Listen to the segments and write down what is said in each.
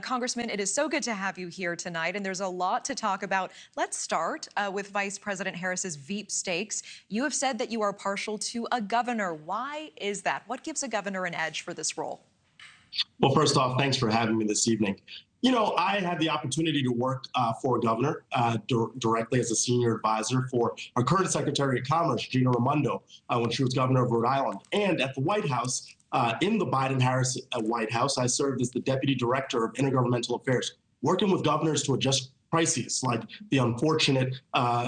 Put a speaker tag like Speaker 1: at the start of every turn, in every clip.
Speaker 1: Congressman, it is so good to have you here tonight, and there's a lot to talk about. Let's start with Vice President Harris's Veep stakes. You have said that you are partial to a governor. Why is that? What gives a governor an edge for this role?
Speaker 2: Well, first off, thanks for having me this evening. You know, I had the opportunity to work for a governor directly as a senior advisor for our current Secretary of Commerce, Gina Raimondo, when she was governor of Rhode Island. And at the White House, in the Biden-Harris White House, I served as the deputy director of intergovernmental affairs, working with governors to adjust crises like the unfortunate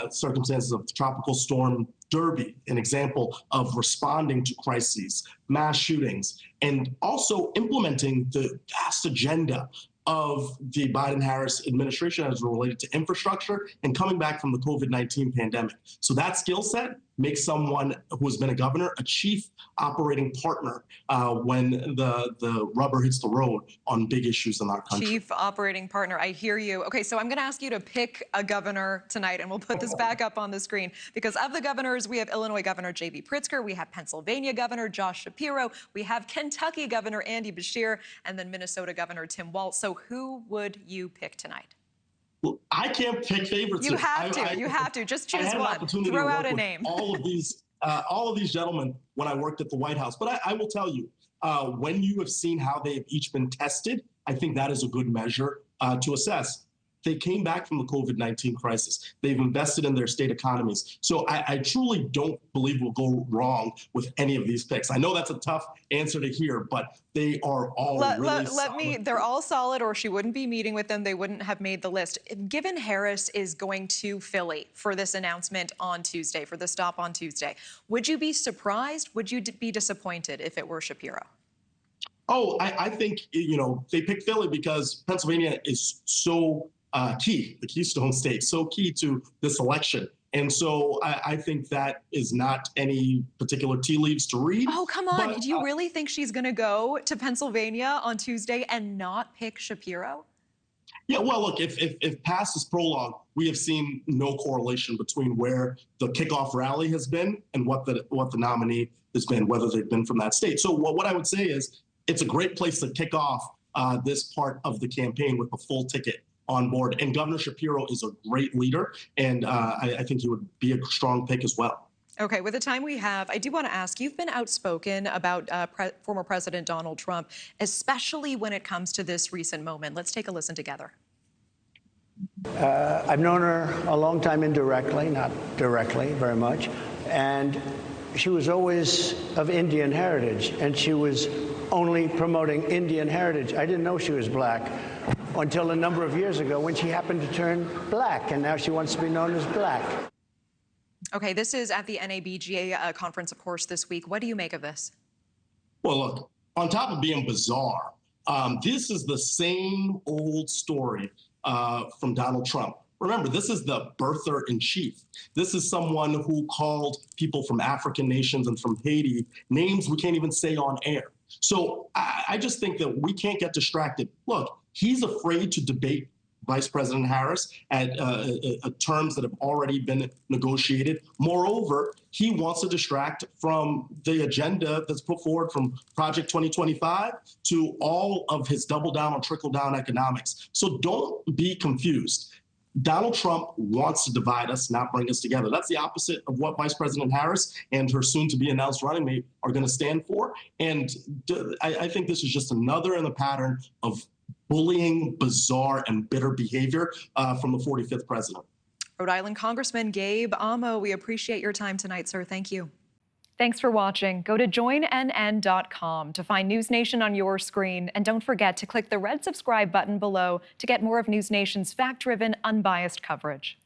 Speaker 2: circumstances of Tropical Storm Derby, an example of responding to crises, mass shootings, and also implementing the vast agenda of the Biden-Harris administration as related to infrastructure and coming back from the COVID-19 pandemic. So that skill set makes someone who has been a governor a chief operating partner when the rubber hits the road on big issues in our country.
Speaker 1: Chief operating partner, I hear you. Okay, so I'm going to ask you to pick a governor tonight, and we'll put this back up on the screen. Because of the governors, we have Illinois Governor J.B. Pritzker, we have Pennsylvania Governor Josh Shapiro, we have Kentucky Governor Andy Beshear, and then Minnesota Governor Tim Walz. So who would you pick tonight?
Speaker 2: Well, I can't pick favorites.
Speaker 1: You have to. You have to. Just choose one. Throw out a name.
Speaker 2: All of these gentlemen when I worked at the White House. But I will tell you, when you have seen how they have each been tested, I think that is a good measure to assess. They came back from the COVID-19 crisis. They've invested in their state economies. So I truly don't believe we'll go wrong with any of these picks. I know that's a tough answer to hear, but they are all really solid.
Speaker 1: They're all solid, or she wouldn't be meeting with them. They wouldn't have made the list. Given Harris is going to Philly for this announcement on Tuesday, for the stop on Tuesday, would you be surprised? Would you be disappointed if it were Shapiro?
Speaker 2: Oh, I think, you know, they picked Philly because Pennsylvania is so key, the Keystone State, so key to this election. And so I think that is not any particular tea leaves to read.
Speaker 1: Oh, come on. Do you really think she's going to go to Pennsylvania on Tuesday and not pick Shapiro?
Speaker 2: Yeah, well, look, if past is prologue, we have seen no correlation between where the kickoff rally has been and what the nominee has been, whether they've been from that state. So what I would say is it's a great place to kick off this part of the campaign with a full ticket on board. And Governor Shapiro is a great leader, and I think he would be a strong pick as well.
Speaker 1: Okay, with the time we have, I do want to ask, you've been outspoken about former President Donald Trump, especially when it comes to this recent moment. Let's take a listen together.
Speaker 3: I've known her a long time indirectly, not directly very much, and she was always of Indian heritage, and she was only promoting Indian heritage. I didn't know she was black until a number of years ago when she happened to turn black, and now she wants to be known as black.
Speaker 1: Okay, this is at the NABGA conference, of course, this week. What do you make of this?
Speaker 2: Well, look, on top of being bizarre, this is the same old story from Donald Trump. Remember, this is the birther-in-chief. This is someone who called people from African nations and from Haiti names we can't even say on air. So I just think that we can't get distracted. Look, he's afraid to debate Vice President Harris at terms that have already been negotiated. Moreover, he wants to distract from the agenda that's put forward from Project 2025 to all of his double down on trickle down economics. So don't be confused. Donald Trump wants to divide us, not bring us together. That's the opposite of what Vice President Harris and her soon-to-be-announced running mate are going to stand for. And I think this is just another in the pattern of bullying, bizarre, and bitter behavior from the 45th president.
Speaker 1: Rhode Island Congressman Gabe Amo, we appreciate your time tonight, sir. Thank you. Thanks for watching. Go to joinnn.com to find News Nation on your screen. And don't forget to click the red subscribe button below to get more of News Nation's fact-driven, unbiased coverage.